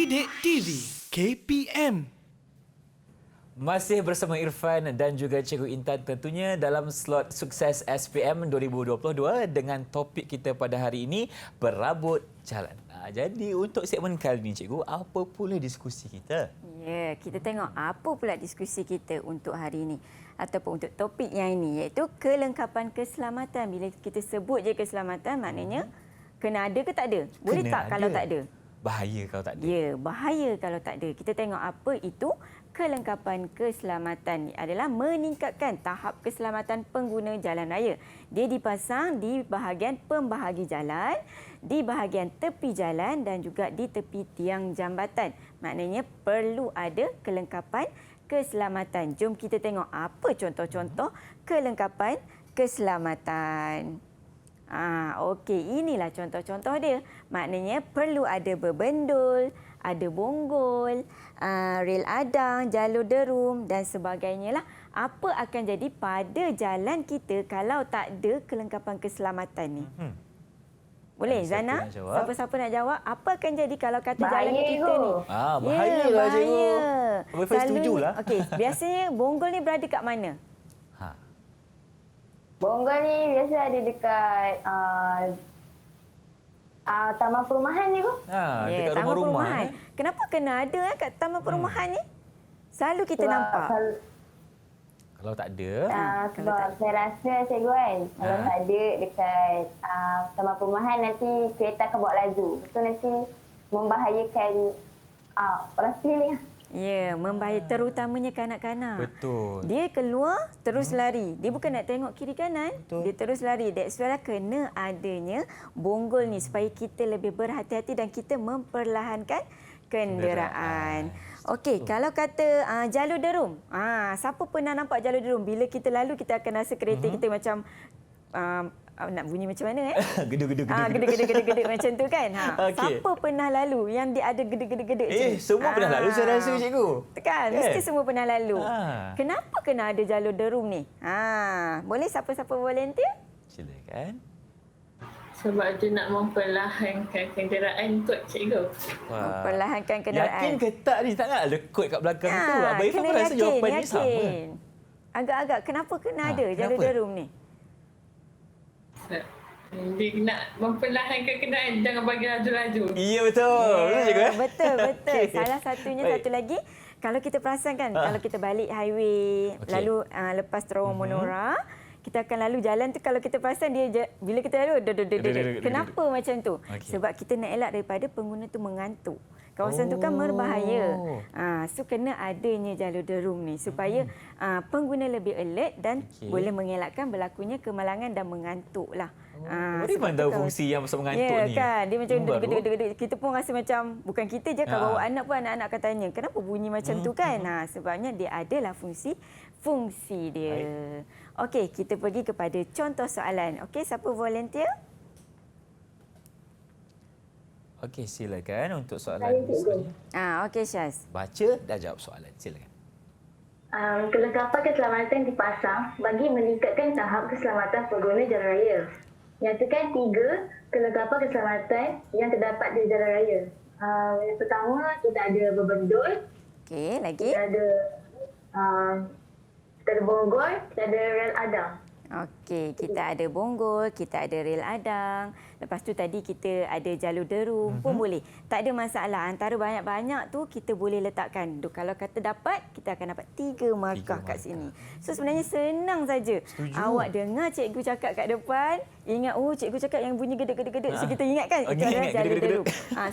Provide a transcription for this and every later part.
Didik TV KPM. Masih bersama Irfan dan juga Cikgu Intan tentunya dalam slot Sukses SPM 2022 dengan topik kita pada hari ini, berabot jalan. Jadi untuk segmen kali ini Cikgu, apa pula diskusi kita? Ya, kita tengok apa pula diskusi kita untuk hari ini ataupun untuk topik yang ini, iaitu kelengkapan keselamatan. Bila kita sebut je keselamatan, maknanya kena ada ke tak ada? Boleh Kena tak ada. kalau tak ada? Bahaya kalau tak ada. Ya, bahaya kalau tak ada. Kita tengok apa itu kelengkapan keselamatan. Adalah meningkatkan tahap keselamatan pengguna jalan raya. Dia dipasang di bahagian pembahagi jalan, di bahagian tepi jalan dan juga di tepi tiang jambatan. Maknanya perlu ada kelengkapan keselamatan. Jom kita tengok apa contoh-contoh kelengkapan keselamatan. Okey, inilah contoh-contoh dia. Maknanya perlu ada berbendul, ada bonggol, rel adang, jalur derum dan sebagainya lah. Apa akan jadi pada jalan kita kalau tak ada kelengkapan keselamatan ni? Boleh, Siapa Zana? nak jawab? Siapa-siapa nak jawab? Apa akan jadi kalau kata Bahaya jalan kita tu. ni? Bahaya lah Cikgu. Abang Irfan setujulah. Okey, biasanya bonggol ni berada kat mana? Bonggol ni biasa ada dekat taman perumahan ni kot. Dekat taman rumah-rumah. perumahan. Kenapa kena ada kat taman perumahan ni? Selalu kita nampak. Kalau tak ada, Sebab saya rasa cikgu kan, kalau tak ada dekat taman perumahan nanti kereta akan bawa laju. Itu nanti membahayakan orang sekeliling. Ya, membahayakan terutamanya kanak-kanak. betul. Dia keluar terus lari. Dia bukan nak tengok kiri kanan. Betul. Dia terus lari. That's why kena adanya bonggol ni supaya kita lebih berhati-hati dan kita memperlahankan kenderaan. Okey, kalau kata jalur derum. Siapa pernah nampak jalur derum? Bila kita lalu kita akan rasa kereta kita macam nak bunyi macam mana Geduk-geduk. Gedek-gedek macam tu kan. Okey. Siapa pernah lalu yang dia ada gedek-gedek Semua pernah lalu saya rasa Cikgu. Kan, mesti semua pernah lalu. Kenapa kena ada jalur derum ni? Boleh siapa-siapa volunteer? Silakan. Sebab dia nak memperlahankan kenderaan kot cikgu. Memperlahankan kenderaan. Yakin ke tak ni? Tak nak ada kod kat belakang tu. Abang Irfan kena pun rasa jawapannya sama. yakin. Agak-agak kenapa kena ada jalur kenapa? derum ni? Dia nak memperlahankan kenderaan, jangan bagi laju-laju. Ya, betul. Betul Cikgu. Betul. Okey. Salah satunya Baik. satu lagi, kalau kita perasan kan, kalau kita balik highway, Okey. lalu lepas terowong Monora, kita akan lalu jalan tu, kalau kita perasan dia bila kita lalu kenapa macam tu? Okey. Sebab kita nak elak daripada pengguna tu mengantuk. Kawasan tu kan berbahaya. So kena adanya jalur derum ni supaya pengguna lebih alert dan boleh mengelakkan berlakunya kemalangan dan mengantuk lah. Dari mana tahu fungsi yang pasal mengantuk ya, ni? Kan, dia macam Baru. gedek-gedek. Kita pun rasa macam, bukan kita je, kalau bawa anak pun anak-anak akan tanya, kenapa bunyi macam tu kan? Sebabnya dia adalah fungsi dia. Okey, kita pergi kepada contoh soalan. Okey, siapa volunteer? Okey, silakan untuk soalan seterusnya. Okey, Syaz. Baca dan jawab soalan. Silakan. Kelengkapan keselamatan dipasang bagi meningkatkan tahap keselamatan pengguna jalan raya. Nyatakan 3 kelengkapan keselamatan yang terdapat di jalan raya. Yang pertama, kita ada berbendul. Okey, lagi? Kita ada bonggol, kita ada rel adang. Okey, kita ada bonggol, kita ada rel adang. Lepas tu tadi kita ada jalur derum pun boleh. Tak ada masalah. Antara banyak-banyak tu kita boleh letakkan. Kalau kata dapat, kita akan dapat 3 markah kat sini. So sebenarnya senang saja. Awak dengar cikgu cakap kat depan, ingat cikgu cakap yang bunyi gedek-gedek. So kita ingat kan? Itu adalah jalur derum.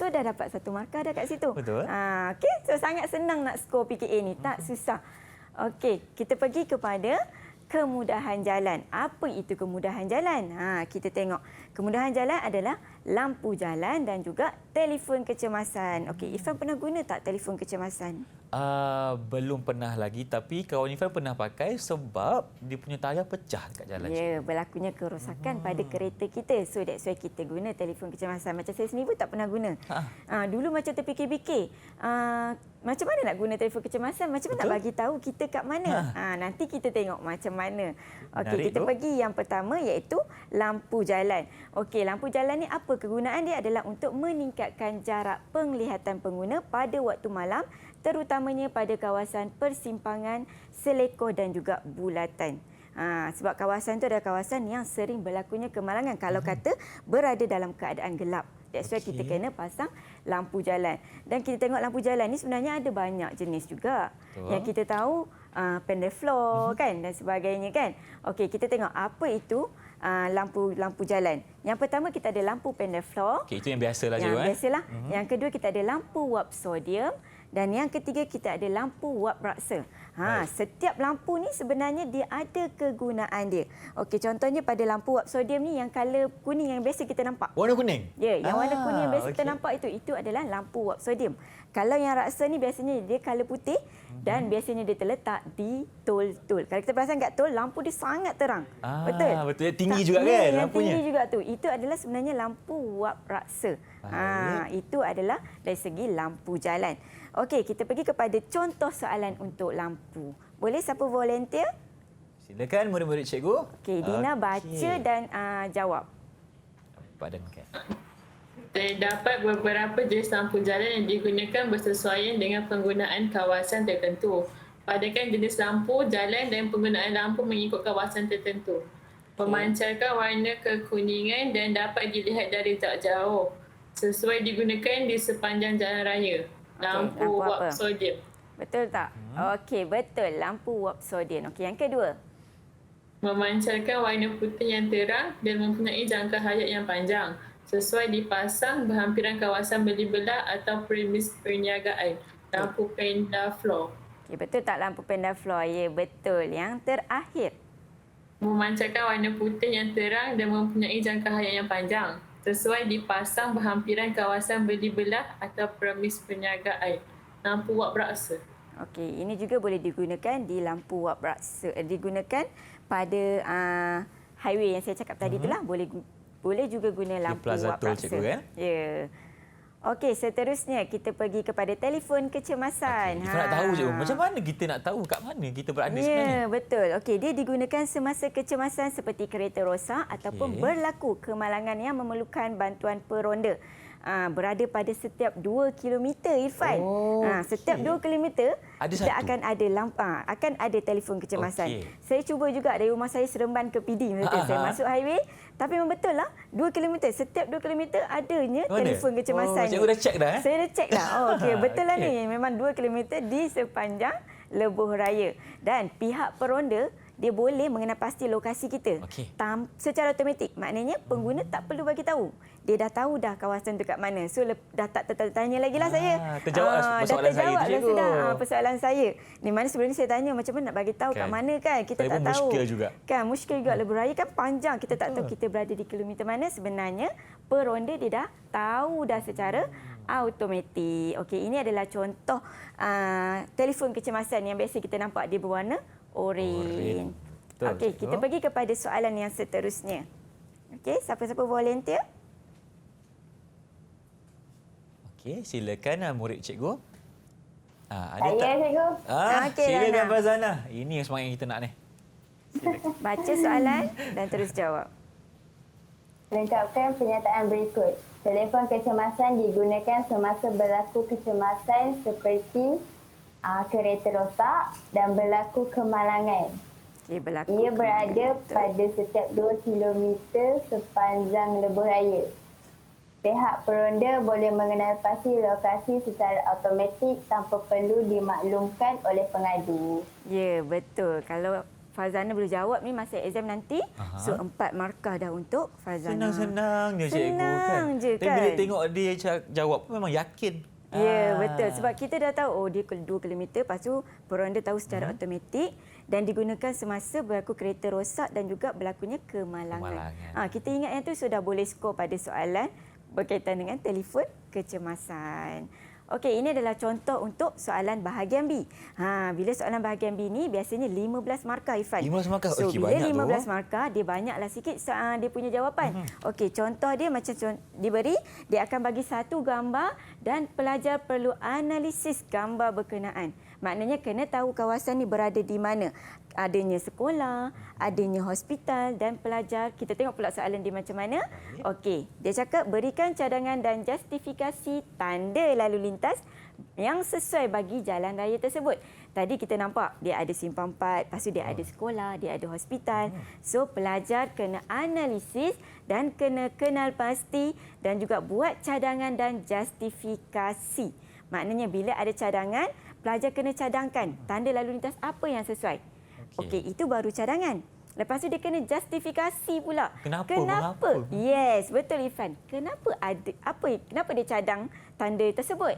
So dah dapat 1 markah dah kat situ. Betul. Okey, so sangat senang nak skor PKA ni. Tak susah. Okey, kita pergi kepada kemudahan jalan. Apa itu kemudahan jalan? Kita tengok. Kemudahan jalan adalah lampu jalan dan juga telefon kecemasan. Okey, Irfan pernah guna tak telefon kecemasan? Belum pernah lagi, tapi kawan Irfan pernah pakai sebab dia punya tayar pecah dekat jalan. Ya, berlakunya kerosakan pada kereta kita. So that's why kita guna telefon kecemasan. Macam saya sendiri pun tak pernah guna. Dulu macam terfikir-fikir, macam mana nak guna telefon kecemasan? Macam mana nak bagi tahu kita kat mana? Nanti kita tengok macam mana. Okey, kita pergi yang pertama iaitu lampu jalan. Okey, lampu jalan ni apa kegunaan dia? Adalah untuk meningkatkan jarak penglihatan pengguna pada waktu malam, terutamanya pada kawasan persimpangan, selekor dan juga bulatan. Sebab kawasan itu adalah kawasan yang sering berlakunya kemalangan kalau kata berada dalam keadaan gelap. That's why kita kena pasang lampu jalan. Dan kita tengok lampu jalan ni sebenarnya ada banyak jenis juga. Betul. Yang kita tahu pendeflor kan dan sebagainya kan. Okey, kita tengok apa itu lampu jalan. Yang pertama kita ada lampu pendeflor. Okey, itu yang biasalah Yang cikgu. biasalah. Yang kedua kita ada lampu wap sodium dan yang ketiga kita ada lampu wap raksa. Setiap lampu ni sebenarnya dia ada kegunaan dia. Okey, contohnya pada lampu wap sodium ni yang color kuning yang biasa kita nampak. Warna kuning? Ya, yang warna kuning yang biasa kita okey. nampak itu adalah lampu wap sodium. Kalau yang raksa ni biasanya dia color putih dan biasanya dia terletak di tol-tol. Kalau kita perasan kat tol, lampu dia sangat terang. Betul? Betul. Tinggi juga kan yang lampunya? tinggi juga tu. Itu adalah sebenarnya lampu wap raksa. Itu adalah dari segi lampu jalan. Okey, kita pergi kepada contoh soalan untuk lampu. Boleh siapa volunteer? Silakan murid-murid cikgu. Okey, Dina baca dan jawab. Padankan. Terdapat beberapa jenis lampu jalan yang digunakan bersesuaian dengan penggunaan kawasan tertentu. Padankan jenis lampu jalan dan penggunaan lampu mengikut kawasan tertentu. Memancarkan warna kekuningan dan dapat dilihat dari jarak jauh. Sesuai digunakan di sepanjang jalan raya. Lampu lampu wap apa? sodium. Betul tak? Okey, betul. Lampu wap sodium. Okey, yang kedua. Memancarkan warna putih yang terang dan mempunyai jangka hayat yang panjang. Sesuai dipasang berhampiran kawasan berlibelah atau premis perniagaan. Lampu pendaflor. Okey, betul tak lampu pendaflor? Ya, betul. Yang terakhir. Memancarkan warna putih yang terang dan mempunyai jangka hayat yang panjang. Sesuai dipasang berhampiran kawasan berlibelah atau premis perniagaan. Lampu wap raksa. Okey, ini juga boleh digunakan di lampu wap raksa. Digunakan pada highway yang saya cakap tadi itulah. Boleh juga guna lampu Plaza wap Tol, raksa. cikgu, kan? Ya. Okey, seterusnya kita pergi kepada telefon kecemasan. Kita nak tahu cikgu, macam mana kita nak tahu kat mana kita berada sebenarnya? Ya, betul. Okey, dia digunakan semasa kecemasan seperti kereta rosak ataupun berlaku kemalangan yang memerlukan bantuan peronda. Berada pada setiap 2 km, Irfan. Setiap 2 km Ada kita satu? akan ada telefon kecemasan. Okey. Saya cuba juga dari rumah saya Seremban ke PD. Saya masuk highway. Tapi memang betul lah, 2 km. Setiap 2 km adanya Mana? telefon kecemasan. Cikgu dah check dah? Saya dah check dah. Okey, betul lah Okey. ni. Memang 2 km di sepanjang lebuh raya. Dan pihak peronda, dia boleh mengenal pasti lokasi kita. Okey. Secara automatik. Maknanya pengguna tak perlu bagi tahu. Dia dah tahu dah kawasan tu kat mana. So dah tak tertanya lagi lah saya. Terjawab dah persoalan saya terjawab tu, dah cikgu. sudah persoalan saya. Ni mana sebelum ni saya tanya macam mana nak bagi tahu kat Kan. mana kan. Kita Saya tak pun tahu. muskil juga. Kan muskil juga. Lebuh raya kan panjang. Kita tak tahu kita berada di kilometer mana. Sebenarnya peronda dia dah tahu dah secara automatik. Okey, ini adalah contoh telefon kecemasan yang biasa kita nampak dia berwarna oranye. Betul, Okey, cikgu. kita pergi kepada soalan yang seterusnya. Okey, siapa-siapa volunteer? Okey, silakan murid cikgu. Saya, cikgu. Okey, Silakan Rana. Fazana. Ini yang semangat yang kita nak ni. Baca soalan dan terus jawab. Lengkapkan pernyataan berikut. Telefon kecemasan digunakan semasa berlaku kecemasan seperti kereta rosak dan berlaku kemalangan. Okey, berlaku. Ia berada Betul. pada setiap 2 km sepanjang lebuh raya. Pihak peronda boleh mengenal pasti lokasi secara automatik tanpa perlu dimaklumkan oleh pengadu. Ya, betul. Kalau Fazana boleh jawab ni masa exam nanti, so 4 markah dah untuk Fazana. Senang-senang je cikgu kan. Senang je Tapi bila kan? tengok dia jawab pun memang yakin. Ya, betul. Sebab kita dah tahu, oh dia 2 km, lepas tu peronda tahu secara automatik dan digunakan semasa berlaku kereta rosak dan juga berlakunya kemalangan. Kita ingat yang tu sudah boleh skor pada soalan berkaitan dengan telefon kecemasan. Okey, ini adalah contoh untuk soalan bahagian B. Bila soalan bahagian B ni biasanya 15 markah, Irfan. 15 markah? So, Okey, bila banyak 15 tu. markah, dia banyaklah sikit dia punya jawapan. Okey, contoh dia macam diberi, dia akan bagi satu gambar dan pelajar perlu analisis gambar berkenaan. Maknanya kena tahu kawasan ni berada di mana. Adanya sekolah, adanya hospital dan pelajar. Kita tengok pula soalan dia macam mana. Okey, dia cakap berikan cadangan dan justifikasi tanda lalu lintas yang sesuai bagi jalan raya tersebut. Tadi kita nampak dia ada simpang 4, lepas tu dia ada sekolah, dia ada hospital. So pelajar kena analisis dan kena kenal pasti dan juga buat cadangan dan justifikasi. Maknanya bila ada cadangan, pelajar kena cadangkan tanda lalu lintas apa yang sesuai. Okey, itu baru cadangan. Lepas tu dia kena justifikasi pula. Kenapa? Mengapa? Yes, betul Irfan. Kenapa kenapa dia cadang tanda tersebut?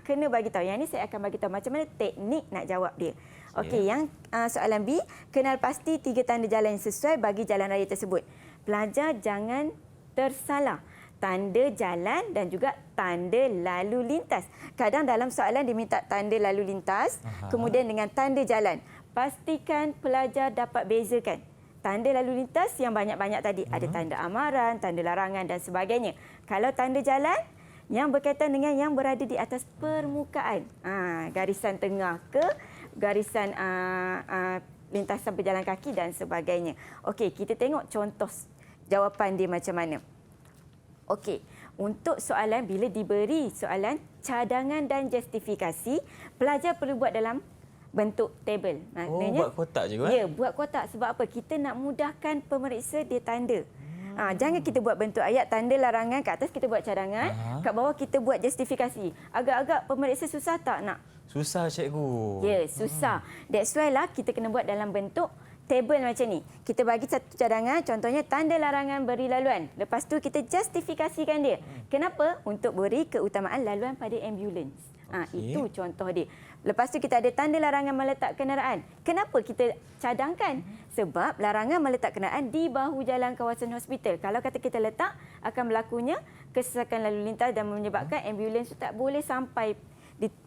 Kena bagi tahu. Yang ni saya akan bagi tahu macam mana teknik nak jawab dia. Okey, yang soalan B, kenal pasti 3 tanda jalan yang sesuai bagi jalan raya tersebut. Pelajar jangan tersalah. Tanda jalan dan juga tanda lalu lintas. Kadang dalam soalan dia minta tanda lalu lintas, kemudian dengan tanda jalan. Pastikan pelajar dapat bezakan. Tanda lalu lintas yang banyak-banyak tadi. Ada tanda amaran, tanda larangan dan sebagainya. Kalau tanda jalan, yang berkaitan dengan yang berada di atas permukaan. Garisan tengah ke garisan lintasan berjalan kaki dan sebagainya. Okey, kita tengok contoh jawapan dia macam mana. Okey, untuk soalan bila diberi soalan cadangan dan justifikasi, pelajar perlu buat dalam bentuk tabel. Buat kotak juga? Ya, buat kotak. Sebab apa? Kita nak mudahkan pemeriksa dia tanda. Jangan kita buat bentuk ayat tanda larangan, kat atas kita buat cadangan, kat bawah kita buat justifikasi. Agak-agak pemeriksa susah tak nak? Susah cikgu. Ya, susah. That's why lah kita kena buat dalam bentuk tabel macam ni. Kita bagi satu cadangan, contohnya tanda larangan beri laluan. Lepas tu kita justifikasikan dia. Kenapa? Untuk beri keutamaan laluan pada ambulans. Itu contoh dia. Lepas tu kita ada tanda larangan meletak kenderaan. Kenapa kita cadangkan? Sebab larangan meletak kenderaan di bahu jalan kawasan hospital. Kalau kata kita letak, akan berlakunya kesesakan lalu lintas dan menyebabkan ambulans tak boleh sampai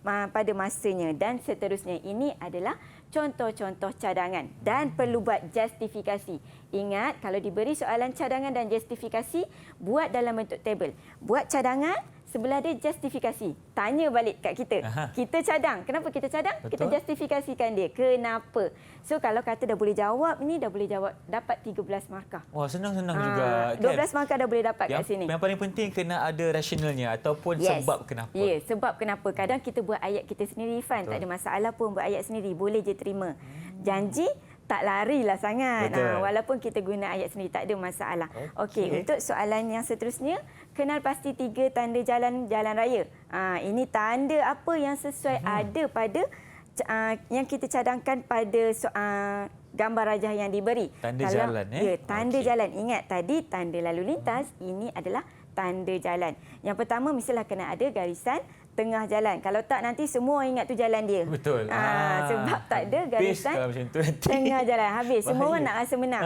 pada masanya dan seterusnya. Ini adalah contoh-contoh cadangan dan perlu buat justifikasi. Ingat, kalau diberi soalan cadangan dan justifikasi, buat dalam bentuk tabel. Buat cadangan, sebelah dia justifikasi. Tanya balik kat kita. Kita cadang. Kenapa kita cadang? Betul. Kita justifikasikan dia. Kenapa? So kalau kata dah boleh jawab ni, dah boleh jawab, dapat 13 markah. Wah, senang-senang juga. 12 markah dah boleh dapat kat sini. Yang paling penting kena ada rasionalnya ataupun sebab kenapa. Ya, sebab kenapa. Kadang kita buat ayat kita sendiri, Fan. Tak ada masalah pun buat ayat sendiri. Boleh je terima. Janji tak larilah sangat. Walaupun kita guna ayat sendiri, tak ada masalah. Okey, untuk soalan yang seterusnya, kenal pasti 3 tanda jalan raya. Ini tanda apa yang sesuai ada pada yang kita cadangkan pada gambar rajah yang diberi. Tanda jalan. Ya, tanda jalan. Ingat tadi tanda lalu lintas, ini adalah tanda jalan. Yang pertama mestilah kena ada garisan tengah jalan. Kalau tak nanti semua ingat tu jalan dia. Betul. Sebab tak ada garisan tengah jalan. Habis. Bahaya. Semua orang nak rasa menang.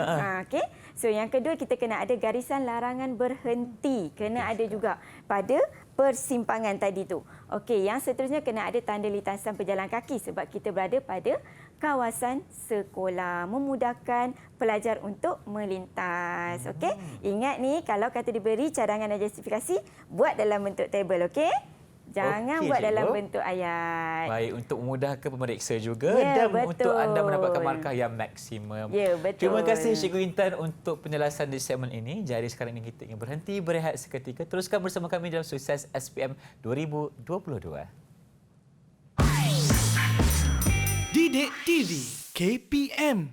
Okey. So yang kedua kita kena ada garisan larangan berhenti. Kena ada juga pada persimpangan tadi tu. Okey, yang seterusnya kena ada tanda lintasan pejalan kaki sebab kita berada pada kawasan sekolah, memudahkan pelajar untuk melintas. Okey? Ingat ni kalau kata diberi cadangan dan justifikasi, buat dalam bentuk tabel, okey? Jangan buat dalam bentuk ayat. Baik, untuk memudahkan pemeriksa juga dan untuk anda mendapatkan markah yang maksimum. Ya, betul. Terima kasih Cikgu Intan untuk penjelasan di segmen ini. Jadi sekarang ini kita ingin berhenti berehat seketika. Teruskan bersama kami dalam Sukses SPM 2022. Didik TV KPM